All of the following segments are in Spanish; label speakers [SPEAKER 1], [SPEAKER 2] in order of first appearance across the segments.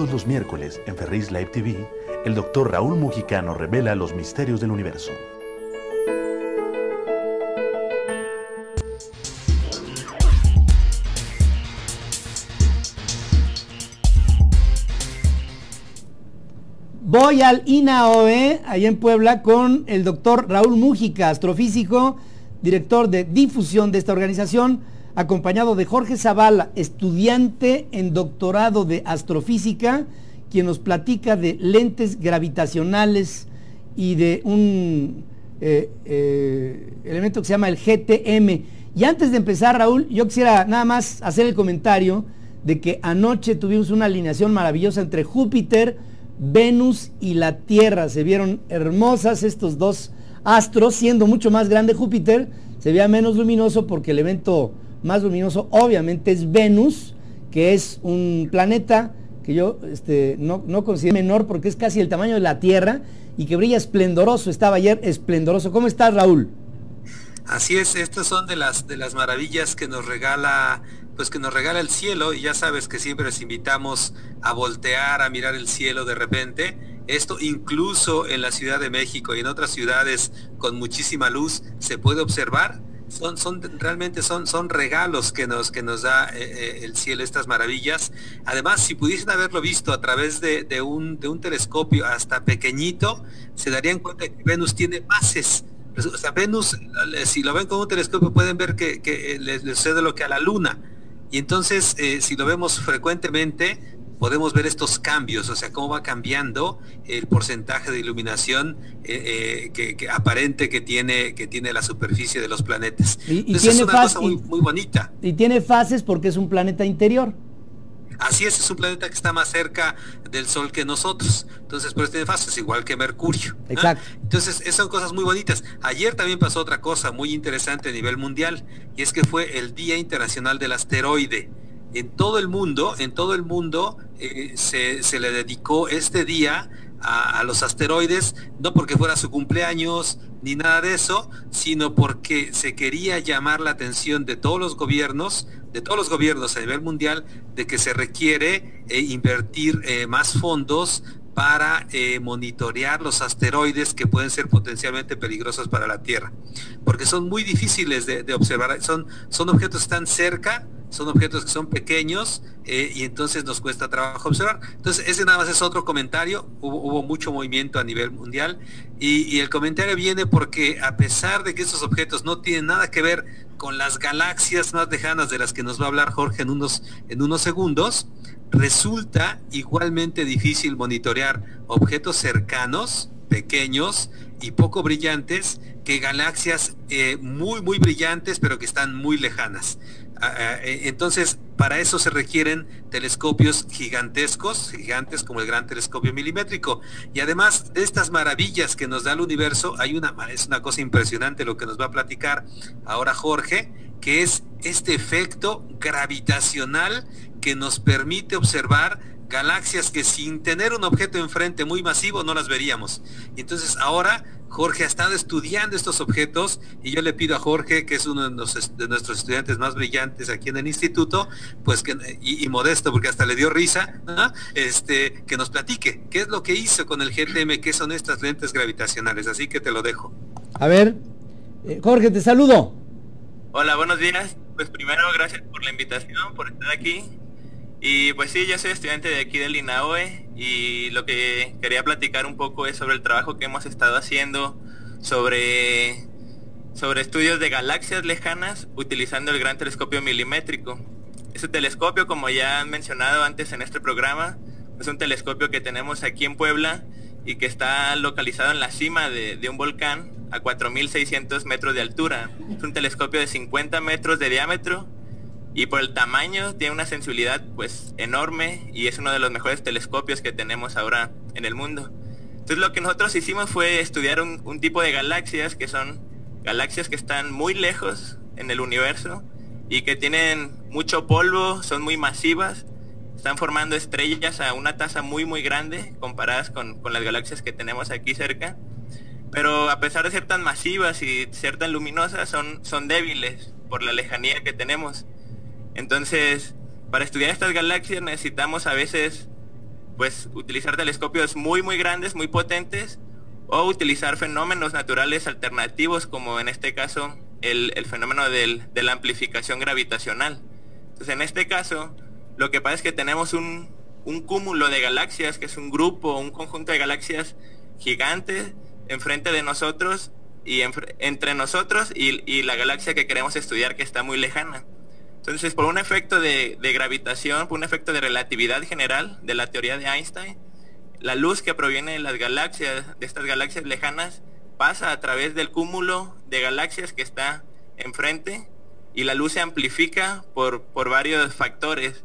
[SPEAKER 1] Todos los miércoles en Ferris Live TV, el Dr. Raúl Mujicano revela los misterios del universo.
[SPEAKER 2] Voy al INAOE, allá en Puebla, con el doctor Raúl Mújica, astrofísico, director de difusión de esta organización, acompañado de Jorge Zavala, estudiante en doctorado de astrofísica, quien nos platica de lentes gravitacionales y de un elemento que se llama el GTM. Y antes de empezar, Raúl, yo quisiera nada más hacer el comentario de que anoche tuvimos una alineación maravillosa entre Júpiter, Venus y la Tierra. Se vieron hermosas estos dos astros, siendo mucho más grande Júpiter, se veía menos luminoso porque el evento más luminoso obviamente es Venus, que es un planeta que yo no considero menor porque es casi el tamaño de la Tierra y que brilla esplendoroso. Estaba ayer esplendoroso. ¿Cómo estás, Raúl?
[SPEAKER 3] Así es, estas son de las maravillas que nos regala, pues que nos regala el cielo, y ya sabes que siempre les invitamos a voltear, a mirar el cielo de repente. Esto incluso en la Ciudad de México y en otras ciudades con muchísima luz se puede observar. Realmente son regalos que nos da el cielo, estas maravillas. Además, si pudiesen haberlo visto a través de un telescopio hasta pequeñito, se darían cuenta que Venus tiene fases. O sea, Venus, si lo ven con un telescopio, pueden ver que le sucede lo que a la Luna. Y entonces, si lo vemos frecuentemente, podemos ver estos cambios, o sea, cómo va cambiando el porcentaje de iluminación que aparente que tiene la superficie de los planetas.
[SPEAKER 2] Y
[SPEAKER 3] es una cosa muy bonita.
[SPEAKER 2] Y tiene fases porque es un planeta interior.
[SPEAKER 3] Así es un planeta que está más cerca del Sol que nosotros. Entonces, por eso tiene fases, igual que Mercurio.
[SPEAKER 2] Exacto.
[SPEAKER 3] Entonces, son cosas muy bonitas. Ayer también pasó otra cosa muy interesante a nivel mundial, y es que fue el Día Internacional del Asteroide. En todo el mundo se le dedicó este día a los asteroides, no porque fuera su cumpleaños ni nada de eso, sino porque se quería llamar la atención de todos los gobiernos a nivel mundial, de que se requiere invertir más fondos para monitorear los asteroides que pueden ser potencialmente peligrosos para la Tierra, porque son muy difíciles de observar. Son objetos que están cerca, son objetos que son pequeños, y entonces nos cuesta trabajo observar. Entonces ese nada más es otro comentario. Hubo mucho movimiento a nivel mundial, y el comentario viene porque, a pesar de que estos objetos no tienen nada que ver con las galaxias más lejanas de las que nos va a hablar Jorge en unos segundos, resulta igualmente difícil monitorear objetos cercanos, pequeños y poco brillantes, que galaxias muy brillantes pero que están muy lejanas. Entonces, para eso se requieren telescopios gigantes como el Gran Telescopio Milimétrico. Y además de estas maravillas que nos da el universo, es una cosa impresionante lo que nos va a platicar ahora Jorge, que es este efecto gravitacional que nos permite observar galaxias que sin tener un objeto enfrente muy masivo no las veríamos. Y entonces ahora Jorge ha estado estudiando estos objetos, y yo le pido a Jorge, que es uno de nuestros estudiantes más brillantes aquí en el instituto, pues y modesto porque hasta le dio risa, ¿no? Que nos platique qué es lo que hizo con el GTM, qué son estas lentes gravitacionales. Así que te lo dejo.
[SPEAKER 2] A ver, Jorge, te saludo.
[SPEAKER 4] Hola, buenos días. Pues primero, gracias por la invitación, por estar aquí. Y pues sí, yo soy estudiante de aquí del INAOE, y lo que quería platicar un poco es sobre el trabajo que hemos estado haciendo sobre estudios de galaxias lejanas utilizando el Gran Telescopio Milimétrico. Este telescopio, como ya han mencionado antes en este programa, es un telescopio que tenemos aquí en Puebla y que está localizado en la cima de un volcán a 4.600 metros de altura. Es un telescopio de 50 metros de diámetro, y por el tamaño tiene una sensibilidad pues enorme, y es uno de los mejores telescopios que tenemos ahora en el mundo. Entonces lo que nosotros hicimos fue estudiar un tipo de galaxias que son galaxias que están muy lejos en el universo y que tienen mucho polvo, son muy masivas, están formando estrellas a una tasa muy grande comparadas con las galaxias que tenemos aquí cerca, pero a pesar de ser tan masivas y ser tan luminosas, son débiles por la lejanía que tenemos. Entonces, para estudiar estas galaxias necesitamos a veces pues utilizar telescopios muy grandes, muy potentes, o utilizar fenómenos naturales alternativos, como en este caso el fenómeno de la amplificación gravitacional. Entonces en este caso lo que pasa es que tenemos un cúmulo de galaxias, que es un grupo, un conjunto de galaxias gigantes enfrente de nosotros y entre nosotros y la galaxia que queremos estudiar, que está muy lejana. Entonces, por un efecto de gravitación, por un efecto de relatividad general de la teoría de Einstein, la luz que proviene de las galaxias, de estas galaxias lejanas, pasa a través del cúmulo de galaxias que está enfrente, y la luz se amplifica por varios factores.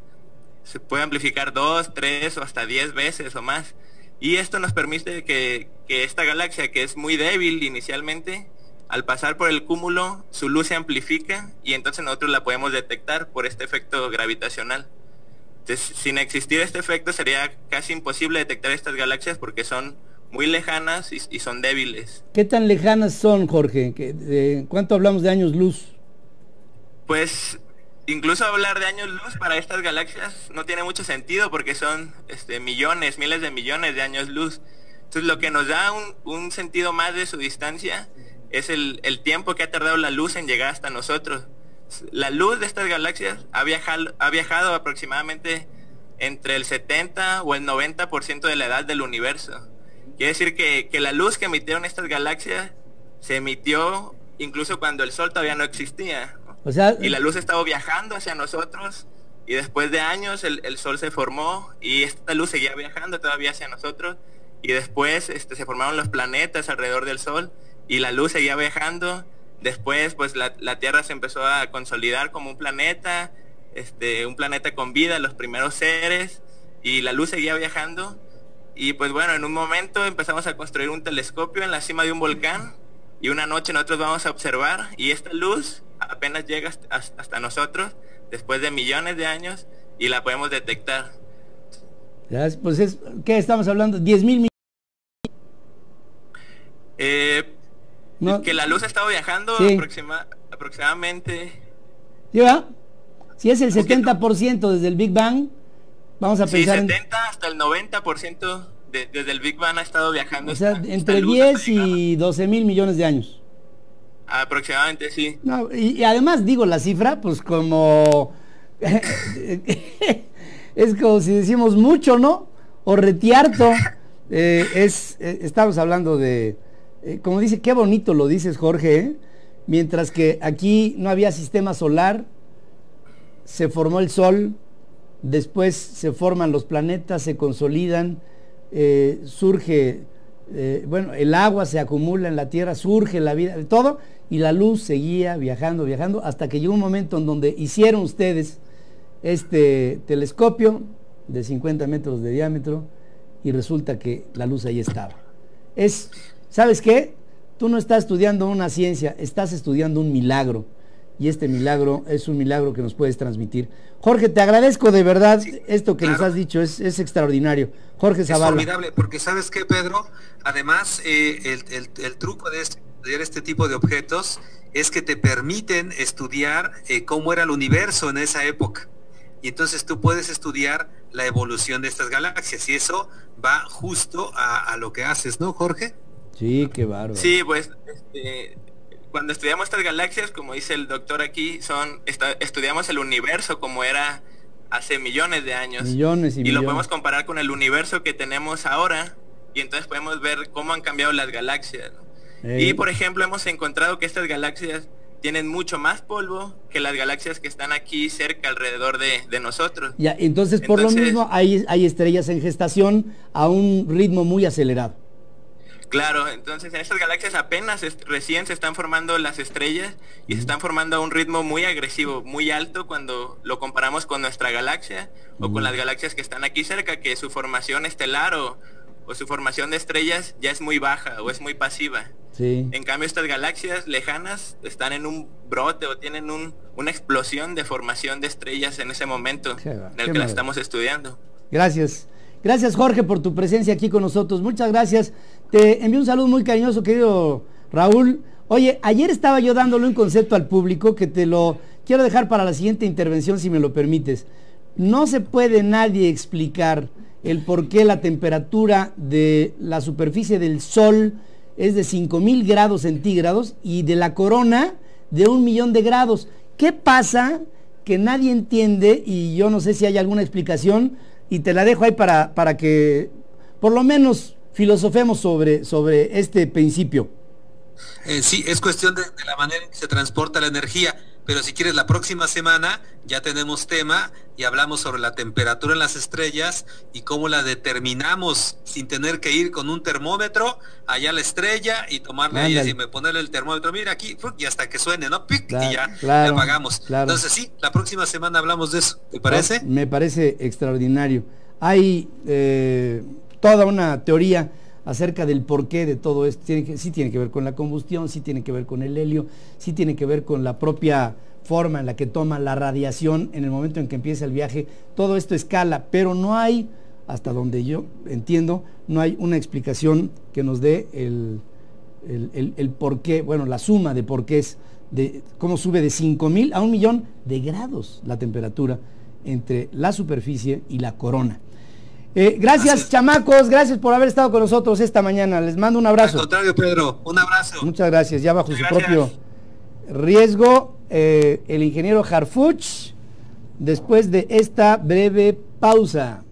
[SPEAKER 4] Se puede amplificar 2, 3 o hasta 10 veces o más. Y esto nos permite que esta galaxia, que es muy débil inicialmente, al pasar por el cúmulo, su luz se amplifica y entonces nosotros la podemos detectar por este efecto gravitacional. Entonces, sin existir este efecto, sería casi imposible detectar estas galaxias porque son muy lejanas y son débiles.
[SPEAKER 2] ¿Qué tan lejanas son, Jorge? ¿Cuánto hablamos de años luz?
[SPEAKER 4] Pues incluso hablar de años luz para estas galaxias no tiene mucho sentido porque son millones, miles de millones de años luz. Entonces lo que nos da un sentido más de su distancia es el tiempo que ha tardado la luz en llegar hasta nosotros. La luz de estas galaxias ha viajado aproximadamente entre el 70 o el 90% de la edad del universo. Quiere decir que la luz que emitieron estas galaxias se emitió incluso cuando el Sol todavía no existía.
[SPEAKER 2] O sea,
[SPEAKER 4] y la luz ha estado viajando hacia nosotros, y después de años el Sol se formó y esta luz seguía viajando todavía hacia nosotros, y después se formaron los planetas alrededor del Sol y la luz seguía viajando. Después pues la Tierra se empezó a consolidar como un planeta con vida, los primeros seres, y la luz seguía viajando. Y pues bueno, en un momento empezamos a construir un telescopio en la cima de un volcán, y una noche nosotros vamos a observar, y esta luz apenas llega hasta nosotros después de millones de años, y la podemos detectar.
[SPEAKER 2] Pues ¿qué estamos hablando? 10,000 millones.
[SPEAKER 4] No. Que la luz ha estado viajando, sí, aproximadamente.
[SPEAKER 2] ¿Sí, va? Si es el 70% desde el Big Bang, vamos a pensar
[SPEAKER 4] 70 hasta el 90% desde el Big Bang ha estado viajando.
[SPEAKER 2] O sea, entre 10 y 12,000 millones de años.
[SPEAKER 4] Aproximadamente, sí.
[SPEAKER 2] No, y además digo la cifra, pues como es como si decimos mucho, ¿no? O retiarto. Estamos hablando de, como dice, qué bonito lo dices, Jorge, ¿eh? Mientras que aquí no había sistema solar, se formó el Sol, después se forman los planetas, se consolidan, surge, el agua se acumula en la Tierra, surge la vida, todo, y la luz seguía viajando, hasta que llegó un momento en donde hicieron ustedes este telescopio de 50 metros de diámetro, y resulta que la luz ahí estaba. ¿Sabes qué? Tú no estás estudiando una ciencia, estás estudiando un milagro, y este milagro es un milagro que nos puedes transmitir. Jorge, te agradezco de verdad, sí, esto que claro, nos has dicho, es extraordinario. Jorge Zavala.
[SPEAKER 3] Es formidable, porque ¿sabes qué, Pedro? Además, el truco de estudiar este tipo de objetos es que te permiten estudiar cómo era el universo en esa época. Y entonces tú puedes estudiar la evolución de estas galaxias, y eso va justo a lo que haces, ¿no, Jorge?
[SPEAKER 2] Sí, qué bárbaro.
[SPEAKER 4] Sí, pues, cuando estudiamos estas galaxias, como dice el doctor aquí, estudiamos el universo como era hace millones de años.
[SPEAKER 2] Millones y millones.
[SPEAKER 4] Lo podemos comparar con el universo que tenemos ahora, y entonces podemos ver cómo han cambiado las galaxias, ¿no? Y por ejemplo, hemos encontrado que estas galaxias tienen mucho más polvo que las galaxias que están aquí cerca, alrededor de nosotros.
[SPEAKER 2] Ya, entonces por lo mismo hay estrellas en gestación a un ritmo muy acelerado.
[SPEAKER 4] Claro, entonces en estas galaxias apenas recién se están formando las estrellas, y se están formando a un ritmo muy agresivo, muy alto, cuando lo comparamos con nuestra galaxia o con las galaxias que están aquí cerca, que su formación estelar o su formación de estrellas ya es muy baja o es muy pasiva.
[SPEAKER 2] Sí.
[SPEAKER 4] En cambio, estas galaxias lejanas están en un brote o tienen una explosión de formación de estrellas en ese momento en el que las estamos estudiando.
[SPEAKER 2] Gracias. Gracias, Jorge, por tu presencia aquí con nosotros. Muchas gracias. Te envío un saludo muy cariñoso, querido Raúl. Oye, ayer estaba yo dándole un concepto al público que te lo quiero dejar para la siguiente intervención, si me lo permites. No se puede nadie explicar el por qué la temperatura de la superficie del Sol es de 5000 grados centígrados y de la corona de 1.000.000 de grados. ¿Qué pasa que nadie entiende? Y yo no sé si hay alguna explicación, y te la dejo ahí para que por lo menos filosofemos sobre este principio.
[SPEAKER 3] Sí, es cuestión de la manera en que se transporta la energía, pero si quieres la próxima semana ya tenemos tema y hablamos sobre la temperatura en las estrellas y cómo la determinamos sin tener que ir con un termómetro allá a la estrella y tomarle ahí, así, ponerle el termómetro, mira aquí, y hasta que suene, ¿no? ¡Pic!
[SPEAKER 2] Claro,
[SPEAKER 3] y ya,
[SPEAKER 2] claro,
[SPEAKER 3] ya apagamos.
[SPEAKER 2] Claro.
[SPEAKER 3] Entonces sí, la próxima semana hablamos de eso, ¿te parece?
[SPEAKER 2] Me parece extraordinario. Hay toda una teoría acerca del porqué de todo esto. Sí tiene que ver con la combustión, sí tiene que ver con el helio, sí tiene que ver con la propia forma en la que toma la radiación en el momento en que empieza el viaje. Todo esto escala, pero no hay, hasta donde yo entiendo, no hay una explicación que nos dé el porqué, bueno, la suma de porqués, de cómo sube de 5000 a 1.000.000 de grados la temperatura entre la superficie y la corona. Gracias, chamacos, gracias por haber estado con nosotros esta mañana. Les mando un abrazo.
[SPEAKER 3] Al contrario, Pedro, un abrazo.
[SPEAKER 2] Muchas gracias, ya bajo su propio riesgo, el ingeniero Harfuch, después de esta breve pausa.